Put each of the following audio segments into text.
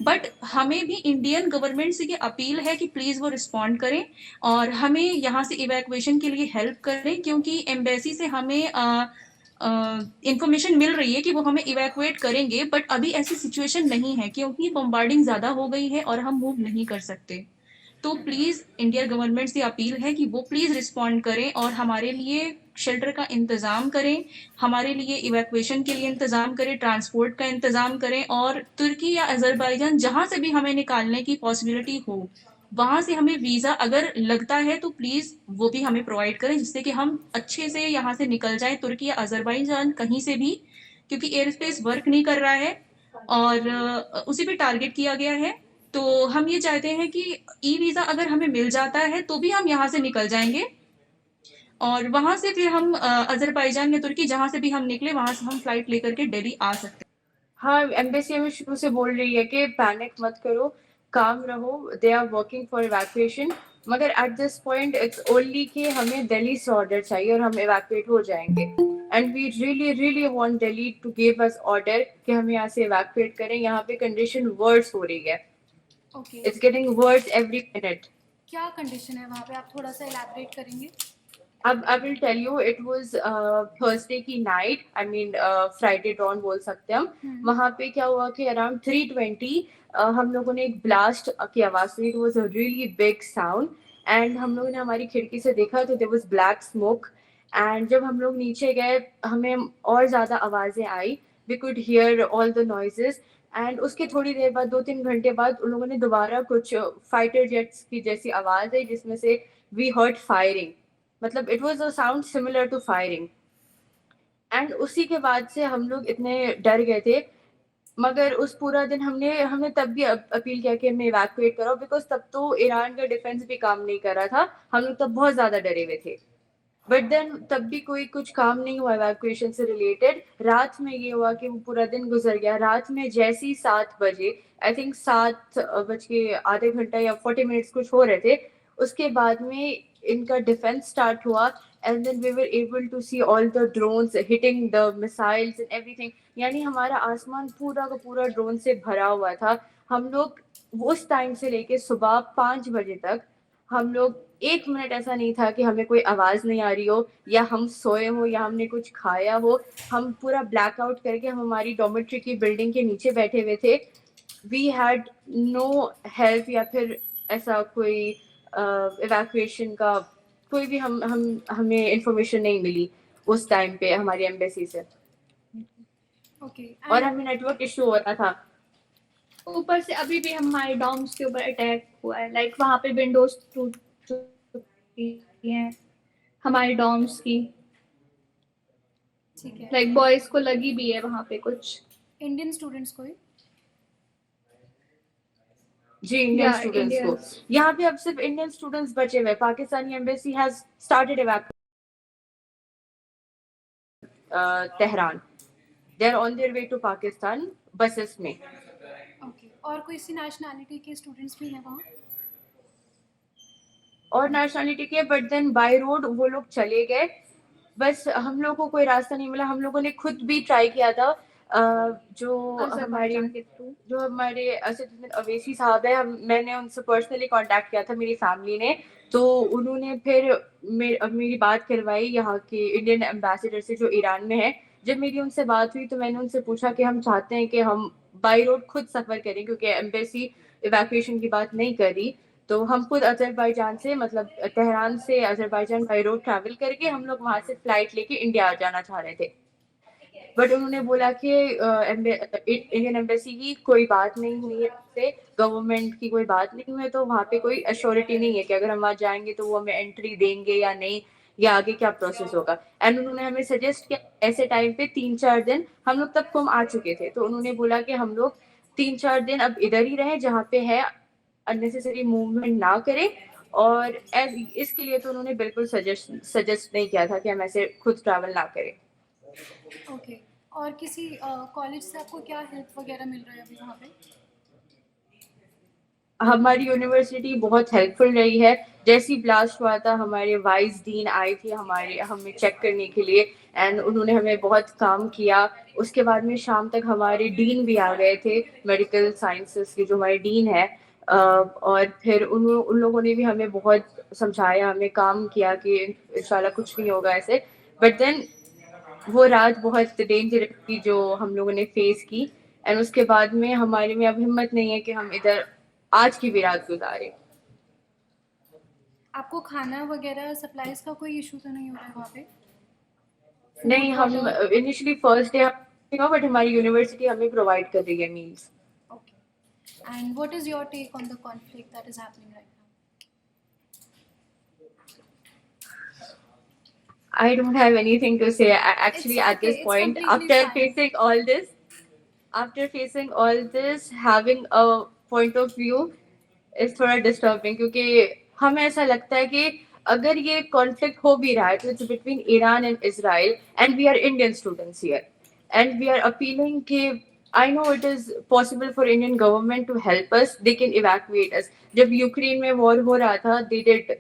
But हमें भी Indian government से ये अपील है कि प्लीज वो रिस्पॉन्ड करें और हमें यहाँ से इवैक्यूएशन के लिए हेल्प करें, क्योंकि एम्बेसी से हमें इंफॉर्मेशन मिल रही है कि वो हमें इवैक्यूएट करेंगे, बट अभी ऐसी सिचुएशन नहीं है क्योंकि बम्बार्डिंग ज्यादा हो गई है और हम मूव नहीं कर सकते। तो प्लीज इंडियन गवर्नमेंट से अपील है कि वो प्लीज रिस्पॉन्ड करें और हमारे लिए शेल्टर का इंतजाम करें, हमारे लिए इवैक्यूएशन के लिए इंतजाम करें, ट्रांसपोर्ट का इंतजाम करें, और तुर्की या अजरबैजान जहां से भी हमें निकालने की पॉसिबिलिटी हो वहां से हमें वीजा अगर लगता है तो प्लीज वो भी हमें प्रोवाइड करें, जिससे कि हम अच्छे से यहाँ से निकल जाए, तुर्की या अजरबैजान कहीं से भी, क्योंकि एयर स्पेस वर्क नहीं कर रहा है और उसी पे टारगेट किया गया है। तो हम ये चाहते हैं कि ई वीजा अगर हमें मिल जाता है तो भी हम यहाँ से निकल जाएंगे और वहां से फिर हम अजरबैजान या तुर्की जहां से भी हम निकले वहां से हम फ्लाइट लेकर के दिल्ली आ सकते हाँ, एम्बेसी हमें शुरू से बोल रही है कि पैनिक मत करो, काम रहो, they are working for evacuation. मगर at this point it's only कि हमें दिल्ली से ऑर्डर चाहिए और हम इवैक्यूएट हो जाएंगे। And we really really want Delhi to give us order कि हम यहाँ से इवैक्यूएट करें। यहाँ पे कंडीशन वर्स हो रही है, okay, it's getting worse every minute. क्या कंडीशन है वहाँ पे, आप थोड़ा सा इलैबोरेट करेंगे? अब I will tell you, it was Thursday की night, I mean Friday dawn बोल सकते हैं हम। वहां पे क्या हुआ कि अराउंड 3:20 हम लोगों ने एक ब्लास्ट की आवाज सुनी। It was a really big sound and हम लोगों ने हमारी खिड़की से देखा तो there was black smoke. And जब हम लोग नीचे गए हमें और ज्यादा आवाजें आई, we could hear all the noises. And उसके थोड़ी देर बाद, 2-3 घंटे बाद, उन लोगों ने दोबारा कुछ फाइटर जेट्स की जैसी आवाज आई जिसमें से वी हर्ड फायरिंग। मतलब it was a sound similar to firing. And उसी के बाद से हम लोग इतने डर गए थे। मगर उस पूरा दिन हमने हमने तब भी अपील किया कि हमें इवैक्यूएट करो, बिकॉज तब तो ईरान का डिफेंस भी काम नहीं कर रहा था। हम लोग तब बहुत ज्यादा डरे हुए थे। बट देन तब भी कोई कुछ काम नहीं हुआ इवैक्यूएशन से रिलेटेड। रात में ये हुआ कि वो पूरा दिन गुजर गया। रात में जैसे ही 7 बजे, आई थिंक 7 बज के आधे घंटा या 40 मिनट्स कुछ हो रहे थे, उसके बाद में इनका डिफेंस स्टार्ट हुआ। And then we were able to see all the drones hitting the missiles and everything. यानी हमारा आसमान पूरा का पूरा ड्रोन से भरा हुआ था। हम लोग उस टाइम से लेके सुबह 5 बजे तक, हम लोग 1 मिनट ऐसा नहीं था कि हमें कोई आवाज नहीं आ रही हो या हम सोए हो या हमने कुछ खाया हो। हम पूरा ब्लैकआउट करके हम हमारी डॉर्मेट्री की बिल्डिंग के नीचे बैठे हुए थे। वी हैड नो हेल्प या फिर ऐसा कोई इवैक्यूएशन का कोई भी हम हमें इंफॉर्मेशन नहीं मिली उस टाइम पे हमारी एम्बेसी से। ओके, और एंड हमें नेटवर्क इशू हो रहा था। ऊपर से अभी भी हमारे डॉम्स के ऊपर अटैक हुआ है, लाइक वहां पे विंडोज टूट चुकी हैं हमारे डॉम्स की, ठीक है, लाइक बॉयज को लगी भी है वहां पे कुछ। इंडियन स्टूडेंट्स को ही? जी, इंडियन या स्टूडेंट्स को। इंडियंस। यहाँ पे अब सिर्फ इंडियन स्टूडेंट्स बचे हुए। Pakistani embassy has started Tehran. They're on their way to Pakistan buses में। ओके, और कोई सी नेशनैलिटी के स्टूडेंट्स भी हैं वहाँ? और नेशनलिटी के, बट देन बाय रोड वो लोग चले गए। बस हम लोग को कोई रास्ता नहीं मिला। हम लोगों ने खुद भी ट्राई किया था। अजरबैजान के थ्रू। जो हमारे असदुद्दीन अवैसी साहब है, मैंने उनसे पर्सनली कांटेक्ट किया था, मेरी फैमिली ने। तो उन्होंने फिर मेरी बात करवाई यहाँ के इंडियन एम्बेसडर से जो ईरान में है। जब मेरी उनसे बात हुई तो मैंने उनसे पूछा कि हम चाहते हैं कि हम बाई रोड खुद सफर करें, क्योंकि एम्बेसी इवैक्यूएशन की बात नहीं करी। तो हम खुद अजरबैजान से, मतलब तेहरान से अजरबैजान बाई रोड ट्रैवल करके हम लोग वहां से फ्लाइट लेके इंडिया आ जाना चाह रहे थे। बट उन्होंने बोला कि इंडियन एम्बेसी की कोई बात नहीं हुई है उससे, गवर्नमेंट की कोई बात नहीं हुई है, तो वहाँ पे कोई अश्योरिटी नहीं है कि अगर हम वहाँ जाएंगे तो वो हमें एंट्री देंगे या नहीं, या आगे क्या प्रोसेस होगा। एंड उन्होंने हमें सजेस्ट किया ऐसे टाइम पे 3-4 दिन, हम लोग तब कुम आ चुके थे, तो उन्होंने बोला कि हम लोग 3-4 दिन अब इधर ही रहे जहाँ पे है, अननेसेसरी मूवमेंट ना करें। और इसके लिए तो उन्होंने बिल्कुल सजेस्ट नहीं किया था कि हम ऐसे खुद ट्रैवल ना करें। ओके, और किसी कॉलेज से आपको क्या हेल्प वगैरह मिल रहा है अभी वहाँ पे? हमारी यूनिवर्सिटी बहुत हेल्पफुल रही है। जैसी ब्लास्ट हुआ था हमारे वाइस डीन आई थी हमें चेक करने के लिए, एंड उन्होंने हमें बहुत काम किया। उसके बाद में शाम तक हमारे डीन भी आ गए थे, मेडिकल साइंसेस के जो हमारे डीन है, और फिर उन लोगों ने भी हमें बहुत समझाया, हमें काम किया कि इंशाल्लाह कुछ नहीं होगा ऐसे। बट देन वो रात बहुत डेंजरस थी जो हम लोगों ने फेस की, एंड उसके बाद में हमारे में अब हिम्मत नहीं है कि हम इधर आज की भी रात गुजारे। आपको खाना वगैरह सप्लाईज का कोई इशू तो नहीं हो रहा है वहाँ पे? नहीं, हम इनिशियली फर्स्ट डे बट हमारी यूनिवर्सिटी हमें प्रोवाइड कर रही है meals. Okay. And what is your take on the conflict that is happening right now? I don't have anything to say actually It's at this okay, it's point. completely fine. After facing all this, having a point of view is थोड़ा disturbing, क्योंकि हमें ऐसा लगता है कि अगर ये conflict हो भी रहा है तो it's between Iran and Israel, and we are Indian students here, and we are appealing कि I know it is possible for Indian government to help us, they can evacuate us. जब Ukraine में war हो रहा था, they did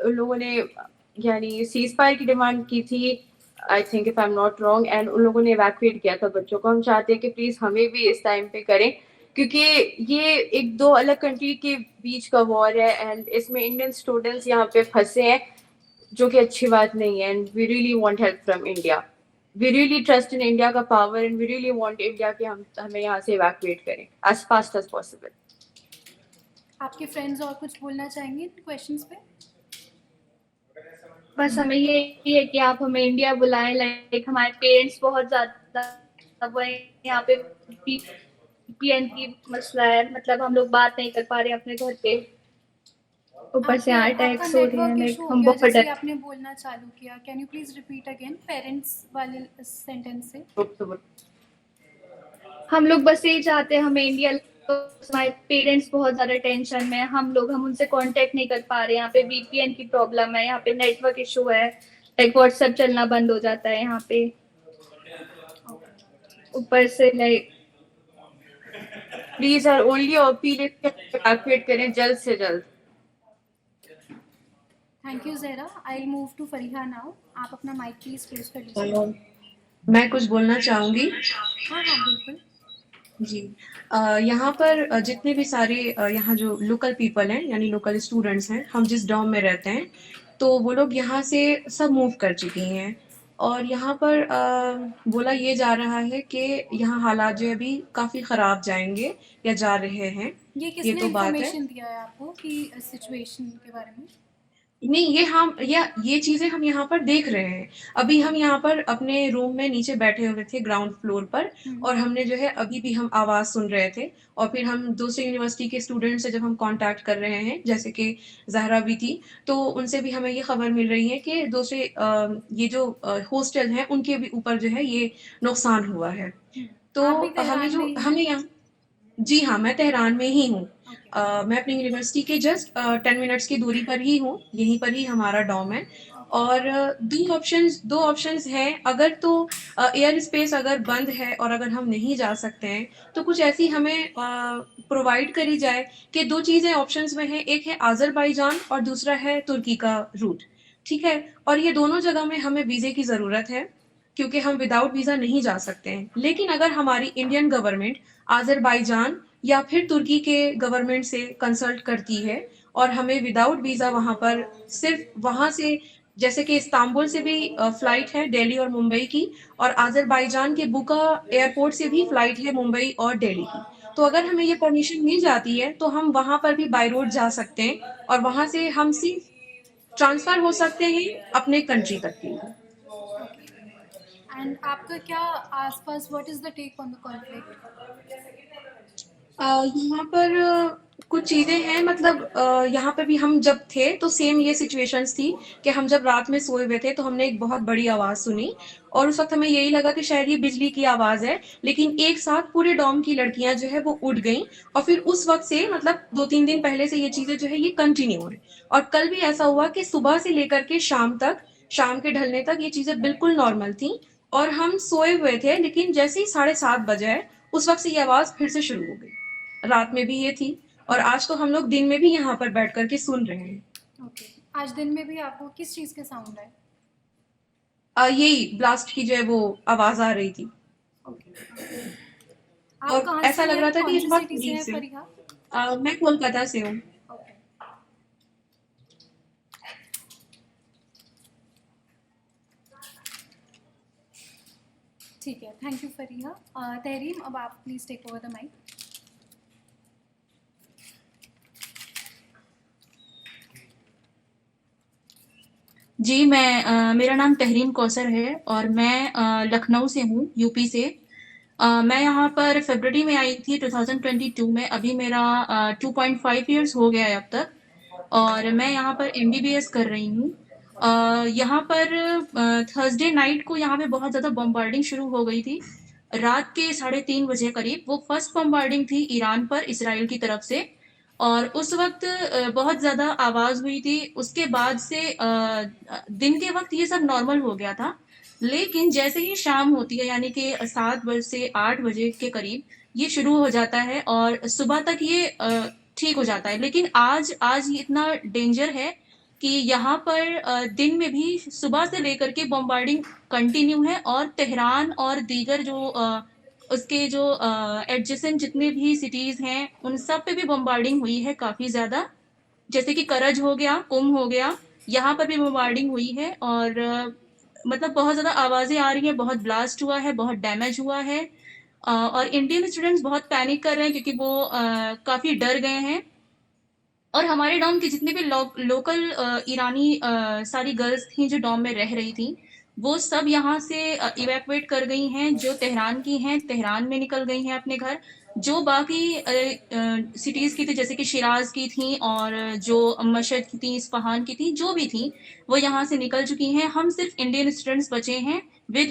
उन लोगों ने यानी सीज फायर की डिमांड की थी, I think if I am not wrong, and उन लोगों ने इवैक्यूएट किया था बच्चों को। हम चाहते हैं कि प्लीज हमें भी इस टाइम पे करें, क्योंकि ये एक दो अलग कंट्री के बीच का वॉर है, एंड इसमें इंडियन स्टूडेंट्स यहाँ पे फंसे हैं, जो कि अच्छी बात नहीं है। And we really want help from India, we really trust in India का power, and we really want India कि हमें यहाँ से इवैक्यूएट करें एज फास्ट एज पॉसिबल। आपके फ्रेंड्स और कुछ बोलना चाहेंगे इन क्वेश्चंस पे? बस हमें ये है कि आप हमें इंडिया बुलाएं। लाइक हमारे पेरेंट्स बहुत ज्यादा वो है यहाँ पे, VPN की मसला है, मतलब हम लोग बात नहीं कर पा रहे हैं अपने घर पे, ऊपर से यहाँ अटैक्स हो रहे हैं, लाइक हम बहुत जैसे डर। आपने बोलना चालू किया, can you please repeat again parents वाले सेंटेंस से? हम लोग बस यही चाहते हैं हमें इंडिया, हमारे पेरेंट्स बहुत ज्यादा टेंशन में, हम उनसे कांटेक्ट नहीं कर पा रहे, यहाँ पे VPN की प्रॉब्लम है, यहाँ पे नेटवर्क इशू है, लाइक व्हाट्सएप चलना बंद हो जाता है यहाँ पे, ऊपर से like please our only appeal evacuate करें जल्द से जल्द। Thank you Zahra. I will move to Fariha now. आप अपना माइक प्लीज प्लेस कर लीजिए। मैं कुछ बोलना चाहूँगी। हाँ हाँ बिल्कुल जी। यहाँ पर जितने भी सारे यहाँ जो लोकल पीपल हैं, यानी लोकल स्टूडेंट्स हैं, हम जिस डॉम में रहते हैं, तो वो लोग यहाँ से सब मूव कर चुकी हैं। और यहाँ पर बोला ये जा रहा है कि यहाँ हालात जो है अभी काफ़ी ख़राब जाएंगे या जा रहे हैं। ये किसने तो बात है। इन्फॉर्मेशन दिया है आपको कि सिचुएशन के बारे में? नहीं, ये चीज़ें हम यहाँ पर देख रहे हैं। अभी हम यहाँ पर अपने रूम में नीचे बैठे हुए थे ग्राउंड फ्लोर पर, और हमने जो है अभी भी हम आवाज़ सुन रहे थे, और फिर हम दूसरी यूनिवर्सिटी के स्टूडेंट से जब हम कांटेक्ट कर रहे हैं, जैसे कि ज़हरा भी थी, तो उनसे भी हमें ये खबर मिल रही है कि दूसरे ये जो हॉस्टल हैं उनके भी ऊपर जो है ये नुकसान हुआ है। तो आप भी तेहरान में ही हैं? हमें यहाँ जी हाँ, मैं तेहरान में ही हूँ। मैं अपनी यूनिवर्सिटी के जस्ट 10 मिनट्स की दूरी पर ही हूँ, यहीं पर ही हमारा डॉम है। और दो ऑप्शंस हैं, अगर तो एयर स्पेस अगर बंद है और अगर हम नहीं जा सकते हैं, तो कुछ ऐसी हमें प्रोवाइड करी जाए कि दो चीज़ें ऑप्शंस में हैं, एक है आज़रबाईजान और दूसरा है तुर्की का रूट, ठीक है? और ये दोनों जगह में हमें वीज़े की ज़रूरत है, क्योंकि हम विदाउट वीज़ा नहीं जा सकते हैं। लेकिन अगर हमारी इंडियन गवर्नमेंट आज़रबाईजान या फिर तुर्की के गवर्नमेंट से कंसल्ट करती है और हमें विदाउट वीज़ा वहाँ पर सिर्फ वहाँ से, जैसे कि इस्तांबुल से भी फ़्लाइट है दिल्ली और मुंबई की, और आज़रबाईजान के बुका एयरपोर्ट से भी फ़्लाइट है मुंबई और दिल्ली की। तो अगर हमें ये परमिशन मिल जाती है तो हम वहाँ पर भी बाय रोड जा सकते हैं, और वहाँ से हम सिर्फ ट्रांसफ़र हो सकते हैं अपने कंट्री तक के लिए। एंड आपका क्या आसपास, what is the take on the conflict? यहाँ पर कुछ चीज़ें हैं, मतलब यहाँ पे भी हम जब थे तो सेम ये सिचुएशंस थी कि हम जब रात में सोए हुए थे तो हमने एक बहुत बड़ी आवाज़ सुनी, और उस वक्त हमें यही लगा कि शायद ये बिजली की आवाज़ है, लेकिन एक साथ पूरे डॉम की लड़कियां जो है वो उठ गईं, और फिर उस वक्त से, मतलब 2-3 दिन पहले से ये चीज़ें जो है ये कंटिन्यू है। और कल भी ऐसा हुआ कि सुबह से लेकर के शाम तक, शाम के ढलने तक ये चीज़ें बिल्कुल नॉर्मल थी, और हम सोए हुए थे, लेकिन जैसे ही 7:30 बजे उस वक्त से ये आवाज़ फिर से शुरू हो गई। रात में भी ये थी, और आज तो हम लोग दिन में भी यहाँ पर बैठ करके सुन रहे हैं। ओके, आज दिन में भी आपको किस चीज़ के साउंड आए? यही ब्लास्ट की जो है वो आवाज आ रही थी, ओके। आप और कहाँ ऐसा से लग रहा हैं? था कौन कि सी बहुत सिटी से दूर हैं से। फरीहा? मैं कोलकाता से हूँ। ओके। ठीक है, थैंक यू फरीहा। तहरीम, अब आप please take over the mic. जी, मेरा नाम तहरीम कौसर है और मैं लखनऊ से हूँ, यूपी से। मैं यहाँ पर फरवरी में आई थी 2022 में। अभी मेरा 2.5 इयर्स हो गया है अब तक, और मैं यहाँ पर एमबीबीएस कर रही हूँ। यहाँ पर थर्सडे नाइट को यहाँ पे बहुत ज़्यादा बम्बार्डिंग शुरू हो गई थी, रात के 3:30 बजे करीब। वो फर्स्ट बम्बार्डिंग थी ईरान पर इसराइल की तरफ से, और उस वक्त बहुत ज़्यादा आवाज़ हुई थी। उसके बाद से दिन के वक्त ये सब नॉर्मल हो गया था, लेकिन जैसे ही शाम होती है, यानी कि 7 बजे से 8 बजे के करीब, ये शुरू हो जाता है और सुबह तक ये ठीक हो जाता है। लेकिन आज ये इतना डेंजर है कि यहाँ पर दिन में भी सुबह से लेकर के बम्बार्डिंग कंटिन्यू है, और तेहरान और दीगर जो उसके जो एडजेसेंट जितने भी सिटीज हैं, उन सब पे भी बम्बार्डिंग हुई है काफी ज्यादा। जैसे कि करज हो गया, कुम हो गया, यहाँ पर भी बम्बार्डिंग हुई है। और मतलब बहुत ज्यादा आवाजें आ रही हैं, बहुत ब्लास्ट हुआ है, बहुत डैमेज हुआ है। और इंडियन स्टूडेंट्स बहुत पैनिक कर रहे हैं, क्योंकि वो काफी डर गए हैं। और हमारे डॉम के जितने भी लोकल ईरानी सारी गर्ल्स थी जो डॉम में रह रही थी, वो सब यहाँ से इवैक्यूएट कर गई हैं। जो तेहरान की हैं, तेहरान में निकल गई हैं अपने घर। जो बाकी सिटीज की थी, जैसे कि शिराज की थी, और जो मशहद की थी, इस्फहान की थी, जो भी थी, वो यहाँ से निकल चुकी हैं। हम सिर्फ इंडियन स्टूडेंट्स बचे हैं विद